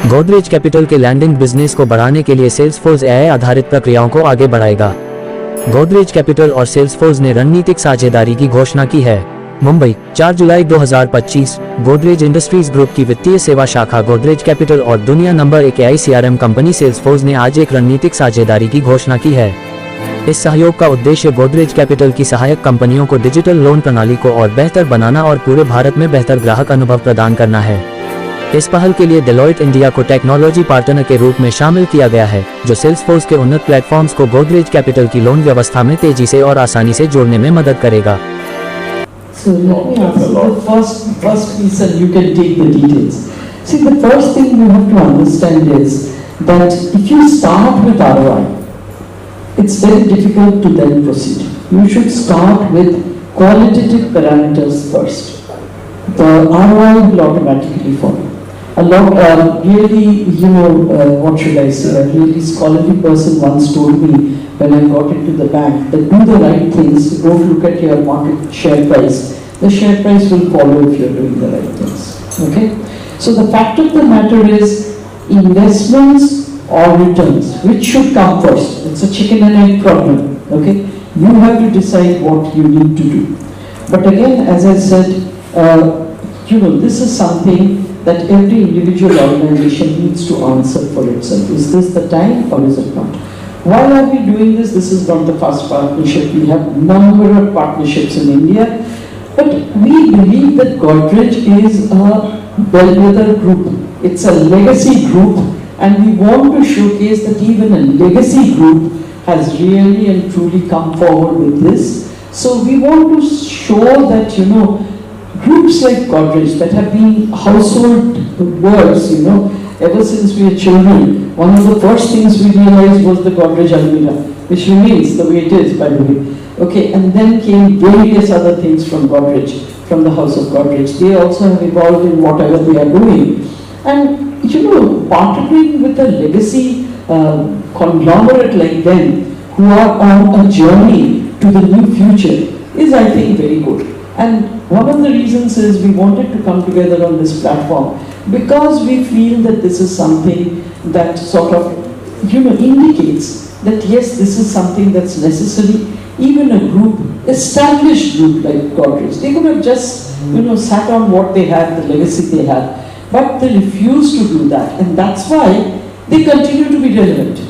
Godrej capital के landing business को बढ़ाने के लिए सेल्सफोर्स एआई आधारित प्रक्रियाओं को आगे बढ़ाएगा। गोदरेज कैपिटल और सेल्सफोर्स ने रणनीतिक साझेदारी की घोषणा की है। मुंबई 4 जुलाई 2025। गोदरेज इंडस्ट्रीज ग्रुप की वित्तीय सेवा शाखा गोदरेज कैपिटल और दुनिया number 1 AI CRM company Salesforce ने आज एक रणनीतिक साझेदारी की घोषणा की है। इस सहयोग का उद्देश्य गोदरेज कैपिटल की सहायक कंपनियों को डिजिटल लोन प्रणाली को और बेहतर बनाना और पूरे भारत में बेहतर ग्राहक अनुभव प्रदान करना है। इस पहल के लिए डेलॉयट इंडिया को टेक्नोलॉजी पार्टनर के रूप में शामिल किया गया है, जो सेल्सफोर्स के उन्नत प्लेटफॉर्म्स को गोदरेज कैपिटल की लोन व्यवस्था में तेजी से और आसानी से जोड़ने में मदद करेगा। So let me answer the first piece and you can take the details. See, the first thing you have to understand is that if you start with ROI, it's very difficult to then proceed. You should start with qualitative parameters first. The ROI will automatically follow. A lot, really, what should I say? A really scholarly person once told me when I got into the bank that do the right things, don't look at your market share price. The share price will follow if you're doing the right things. Okay? So the fact of the matter is investments or returns, which should come first? It's a chicken and egg problem. Okay? You have to decide what you need to do. But again, as I said, this is something that every individual organization needs to answer for itself. Is this the time or is it not? Why are we doing this? This is not the first partnership. We have number of partnerships in India, but we believe that Godrej is a bellwether group. It's a legacy group, and we want to showcase that even a legacy group has really and truly come forward with this. So we want to show that, groups like Godrej that have been household words, ever since we were children. One of the first things we realized was the Godrej Almira, which remains the way it is, by the way. Okay, and then came various other things from Godrej, from the house of Godrej. They also have evolved in whatever they are doing. And, partnering with a legacy conglomerate like them, who are on a journey to the new future, is, I think, very good. And one of the reasons is we wanted to come together on this platform because we feel that this is something that sort of, indicates that yes, this is something that's necessary. Even a group, established group like Godrej, they could have just, sat on what they had, the legacy they had, but they refuse to do that, and that's why they continue to be relevant.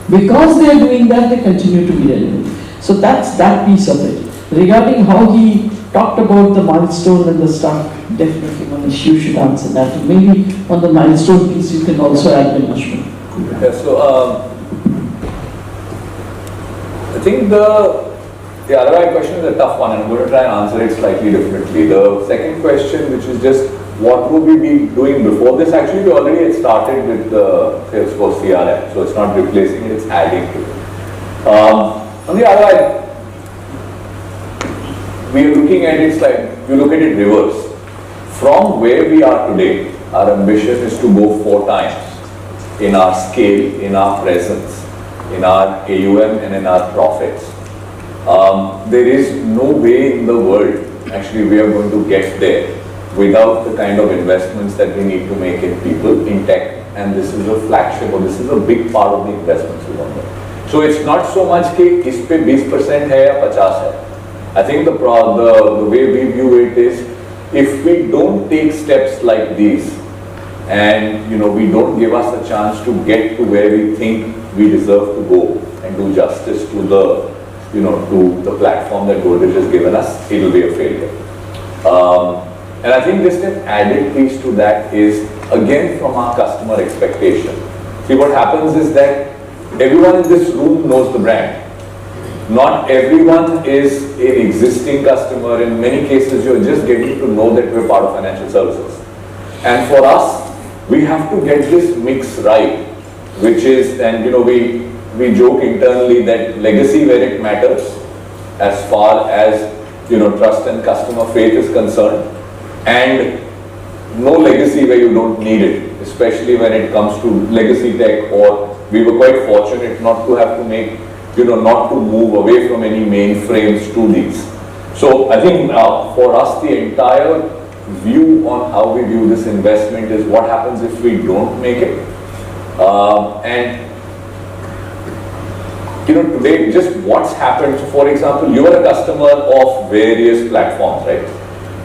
Because they are doing that, they continue to be relevant. So that's that piece of it. Regarding how he talked about the milestone and the stuff, definitely Manish, you should answer that. And maybe on the milestone piece you can also add management. Yeah, so I think the ROI question is a tough one, and I'm going to try and answer it slightly differently. The second question, which is just what would we be doing before this? Actually, we already had started with the Salesforce CRM, so it's not replacing it, it's adding to it. On the ROI, we are looking at it like, you look at it reverse. From where we are today, our ambition is to go 4 times in our scale, in our presence, in our AUM and in our profits. There is no way in the world, actually, we are going to get there without the kind of investments that we need to make in people, in tech, and this is a flagship, or this is a big part of the investments we want to make. So it's not so much कि इस पे 20% है या 50 है. I think the way we view it is, if we don't take steps like these, and we don't give us a chance to get to where we think we deserve to go and do justice to the to the platform that Godrej has given us, it will be a failure. And I think just an added piece to that is, again, from our customer expectation. See, what happens is that everyone in this room knows the brand. Not everyone is an existing customer. In many cases, you're just getting to know that we're part of financial services. And for us, we have to get this mix right, which is, and we joke internally that legacy where it matters, as far as trust and customer faith is concerned, and no legacy where you don't need it, especially when it comes to legacy tech. Or we were quite fortunate not to have to make, not to move away from any mainframes to these. So I think for us, the entire view on how we view this investment is what happens if we don't make it. And today, just what's happened. So for example, you are a customer of various platforms, right?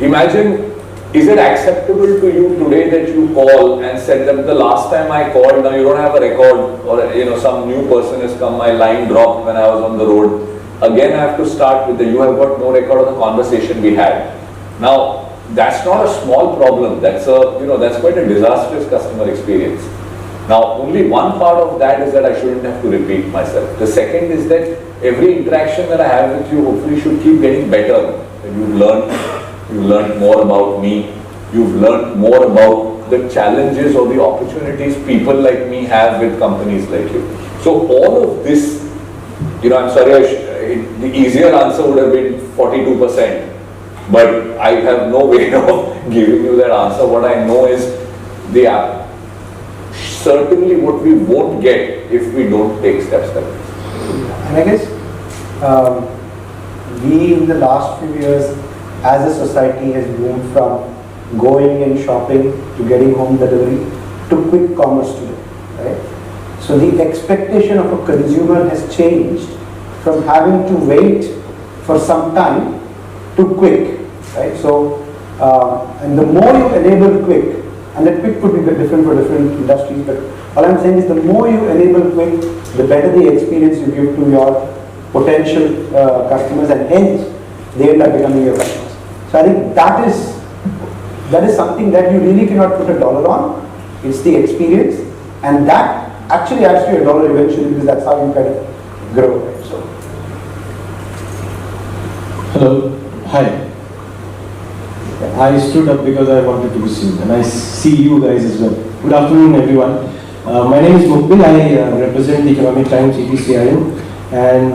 Imagine, is it acceptable to you today that you call and said that the last time I called, now you don't have a record, or some new person has come, my line dropped when I was on the road. Again, I have to start with you have got no record of the conversation we had. Now, that's not a small problem. That's that's quite a disastrous customer experience. Now, only one part of that is that I shouldn't have to repeat myself. The second is that every interaction that I have with you hopefully should keep getting better. You've learned more about me. You've learned more about the challenges or the opportunities people like me have with companies like you. So all of this, I'm sorry, the easier answer would have been 42%. But I have no way of giving you that answer. What I know is certainly what we won't get if we don't take steps like this. And I guess we in the last few years as a society has moved from going and shopping to getting home delivery to quick commerce today, right? So the expectation of a consumer has changed from having to wait for some time to quick, right? So and the more you enable quick, and that quick could be different for different industries, but all I'm saying is the more you enable quick, the better the experience you give to your potential customers, and hence they end up becoming your customers. So I think that is something that you really cannot put a dollar on. It's the experience, and that actually adds to your dollar eventually, because that's how you kind of grow, right? So. Hello, hi. I stood up because I wanted to be seen, and I see you guys as well. Good afternoon, everyone. My name is Mukbil. I represent the Economic Times ETCIM, and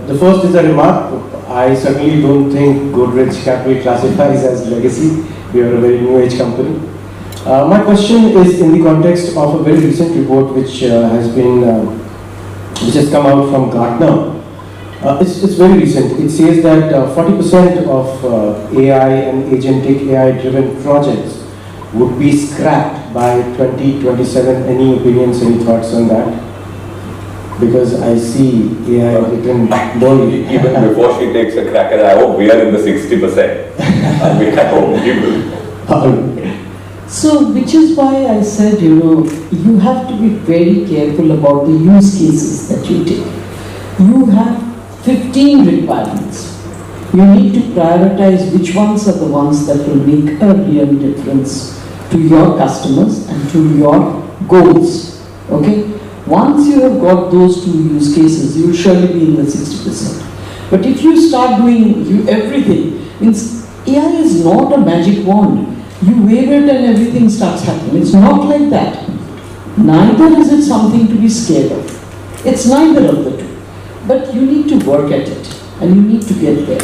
the first is a remark. I certainly don't think Godrej Capital classifies as legacy. We are a very new age company. My question is in the context of a very recent report which has come out from Gartner. It's very recent. It says that 40% of AI and agentic AI-driven projects would be scrapped by 2027. Any opinions, any thoughts on that? Because I see AI written boldly. Even before she takes a crack at it, I hope we are in the 60%. I hope we will. So, which is why I said, you have to be very careful about the use cases that you take. You have 15 requirements. You need to prioritize which ones are the ones that will make a real difference to your customers and to your goals. Okay? Once you have got those two use cases, you will surely be in the 60%. But if you start doing everything, means AI is not a magic wand. You wave it and everything starts happening. It's not like that. Neither is it something to be scared of. It's neither of the two. But you need to work at it, and you need to get there.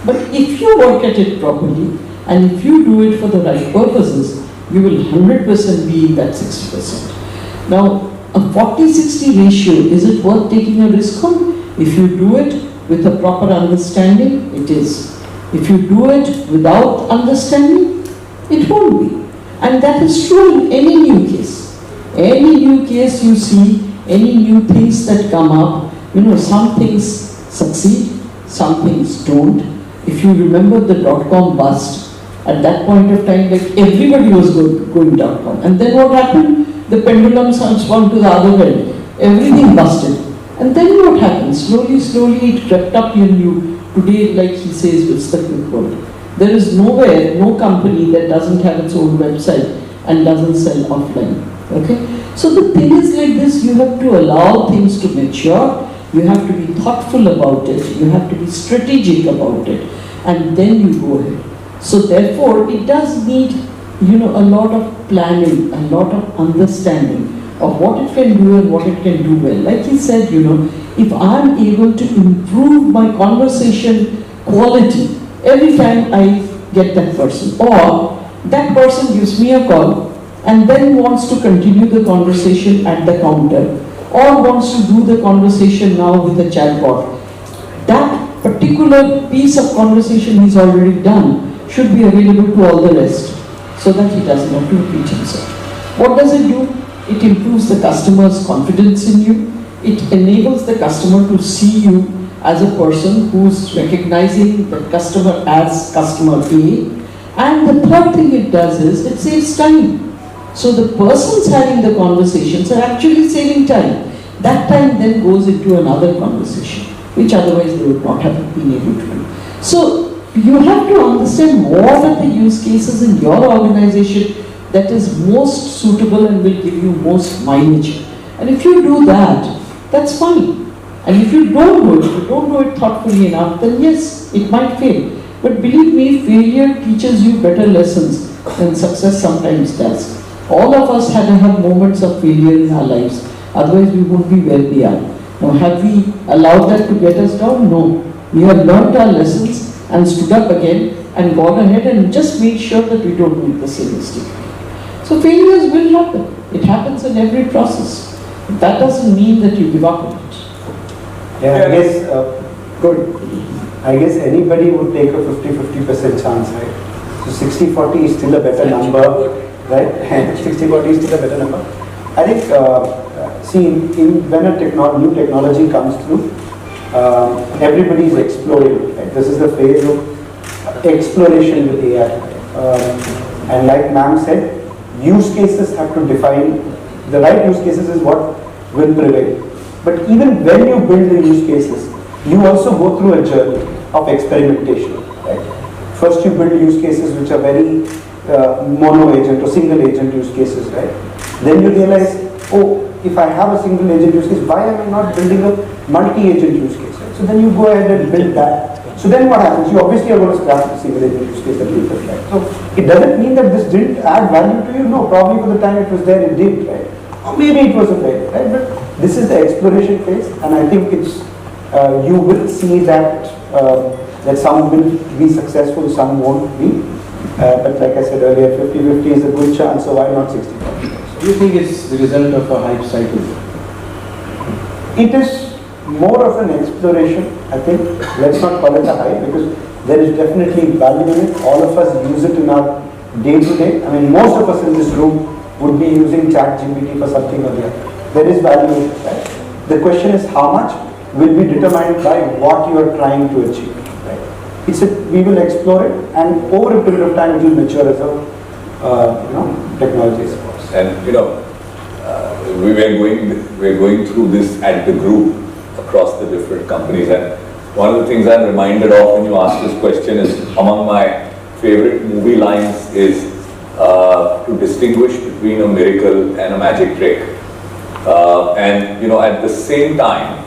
But if you work at it properly, and if you do it for the right purposes, you will 100% be in that 60%. Now, a 40-60 ratio, is it worth taking a risk on? If you do it with a proper understanding, it is. If you do it without understanding, it won't be. And that is true in any new case. Any new case you see, any new things that come up, some things succeed, some things don't. If you remember the dot-com bust, at that point of time, like everybody was going dot-com. And then what happened? The pendulum swung to the other end. Everything busted. And then what happened? Slowly it crept up in you. Today, like he says, it's the quick world. There is nowhere, no company that doesn't have its own website and doesn't sell offline. Okay? So the thing is like this, you have to allow things to mature. You have to be thoughtful about it. You have to be strategic about it. And then you go ahead. So therefore, it does need, a lot of planning, a lot of understanding of what it can do and what it can do well. Like he said, if I'm able to improve my conversation quality every time I get that person, or that person gives me a call and then wants to continue the conversation at the counter, or wants to do the conversation now with a chatbot, that particular piece of conversation he's already done should be available to all the rest. so that he doesn't have to repeat himself. What does it do? It improves the customer's confidence in you. It enables the customer to see you as a person who's recognizing the customer as customer A. And the third thing it does is it saves time. So the persons having the conversations are actually saving time. That time then goes into another conversation, which otherwise they would not have been able to do. So you have to understand what are the use cases in your organization that is most suitable and will give you most mileage. And if you do that, that's fine. And if you don't do it thoughtfully enough, then yes, it might fail. But believe me, failure teaches you better lessons than success sometimes does. All of us had to have moments of failure in our lives, otherwise we wouldn't be where we are. Now, have we allowed that to get us down? No. We have learned our lessons and stood up again and gone ahead and just made sure that we don't make the same mistake. So failures will happen. It happens in every process. But that doesn't mean that you give up on it. Yeah, I guess, good. I guess anybody would take a 50-50% chance, right? So 60-40 is still a better number, right? 60-40 is still a better number. I think, when a new technology comes through, everybody is exploring, right? This is the phase of exploration with AI. And like ma'am said, use cases have to define, the right use cases is what will prevail. But even when you build the use cases, you also go through a journey of experimentation. Right? First you build use cases which are very mono agent or single agent use cases, right? Then you realize, oh, if I have a single agent use case, why am I not building a multi-agent use case? Right? So then you go ahead and build that. So then what happens? You obviously are going to scrap the single agent use case that you built, right? So it doesn't mean that this didn't add value to you. No, probably for the time it was there, it did, right? Or maybe it wasn't there, right? But this is the exploration phase, and I think it's you will see that that some will be successful, some won't be. But like I said earlier, 50-50 is a good chance, so why not 60-40? Do you think it's the result of a hype cycle? It is more of an exploration, I think. Let's not call it a hype, because there is definitely value in it. All of us use it in our day-to-day. I mean, most of us in this room would be using ChatGPT for something or the other. There is value in it, right? The question is how much will be determined by what you are trying to achieve. Right? We will explore it, and over a period of time it will mature as a technology supports. And we're going through this at the group across the different companies, and one of the things I'm reminded of when you ask this question is, among my favorite movie lines is to distinguish between a miracle and a magic trick. And at the same time,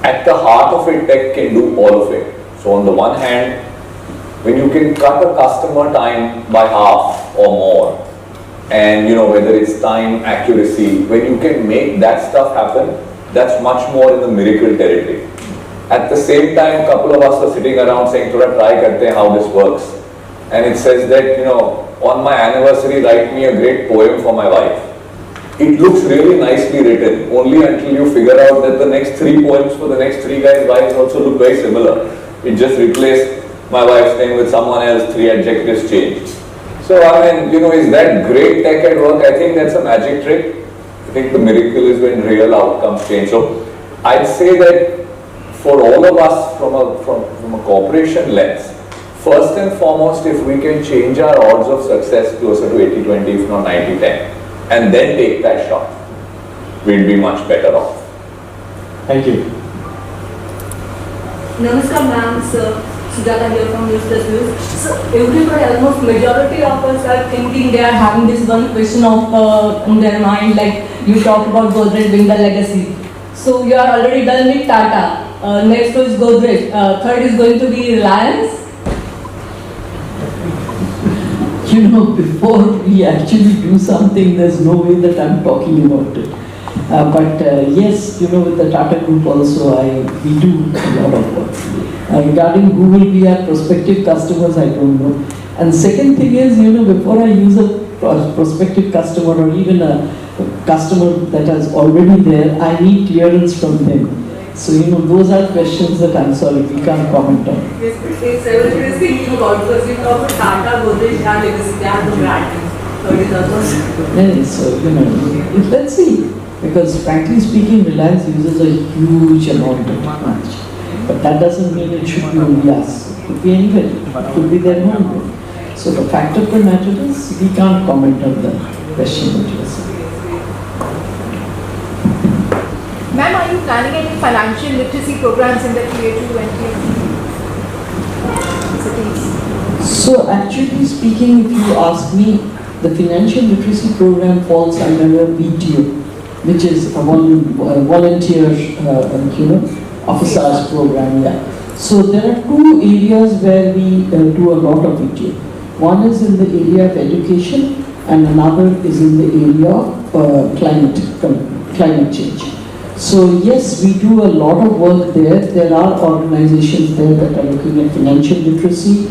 at the heart of it, tech can do all of it. So on the one hand, when you can cut a customer time by half or more, and whether it's time, accuracy, when you can make that stuff happen, that's much more in the miracle territory. At the same time, a couple of us are sitting around saying, "Thoda try karte hain how this works," and it says that on my anniversary, write me a great poem for my wife. It looks really nicely written, only until you figure out that the next 3 poems for the next 3 guys' wives also look very similar. It just replaced my wife's name with someone else, 3 adjectives changed. So is that great tech at work? I think that's a magic trick. I think the miracle is when real outcomes change. So I'd say that for all of us from a corporation lens, first and foremost, if we can change our odds of success closer to 80-20, if not 90-10, and then take that shot, we'd be much better off. Thank you. Namaskar ma'am, sir. Sujata here from News Plus News. So everybody, almost majority of us are thinking they are having this one question of in their mind, like you talked about Godrej being the legacy. So you are already done with Tata. Next is Godrej. Third is going to be Reliance. Before we actually do something, there's no way that I'm talking about it. But yes, with the Tata Group also, we do a lot of work. Regarding who will be our prospective customers, I don't know. And second thing is, before I use a prospective customer or even a customer that is already there, I need clearance from them. So, those are questions that I'm sorry, we can't comment on. Yes, but it's everybody is thinking about, because you talk about Tata, Godrej entire legacy, they have to grant 30,000. Yes, so, let's see. Because frankly speaking, Reliance uses a huge amount of technology. But that doesn't mean it should be only us. It could be anybody. It could be their home. So the fact of the matter is, we can't comment on the question that you are saying. Ma'am, are you planning any financial literacy programs in the Tier 2 and Tier 3 cities? So actually speaking, if you ask me, the financial literacy program falls under a VTO, which is a volunteer, officers program. Yeah. So there are two areas where we do a lot of VTO. One is in the area of education, and another is in the area of climate change. So yes, we do a lot of work there. There are organizations there that are looking at financial literacy,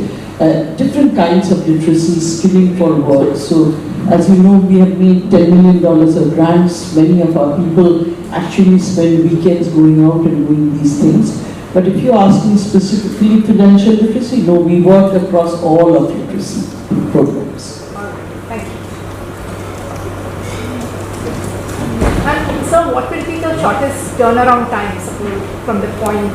different kinds of literacy, skilling for work. So as you know, we have made $10 million of grants. Many of our people actually spend weekends going out and doing these things. But if you ask me specifically financial literacy, no, we work across all of literacy programs. Thank you. And sir, what will be the shortest turnaround time, suppose, from the point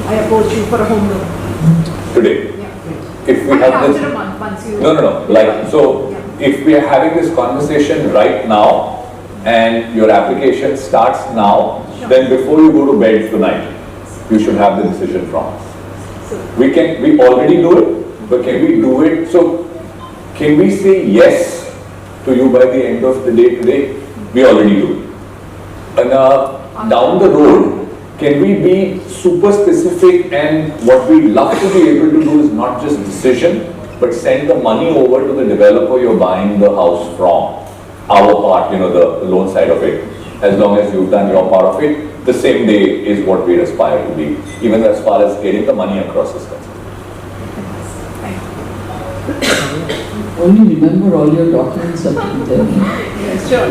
I approach you for a home loan? Today. Yeah. If we And have after this, a month, once you... no. Like, so Yeah. if we are having this conversation right now and your application starts now, Sure. then before you go to bed tonight, you should have the decision from us. So, We already do it, but can we do it? So can we say yes to you by the end of the day today? We already do it. And down the road, can we be super specific, and what we love to be able to do is not just decision, but send the money over to the developer you're buying the house from. Our part, the loan side of it. As long as you've done your part of it, the same day is what we aspire to be, even as far as getting the money across is concerned. Only remember all your documents are to be there. yes, sure.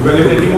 Well, if any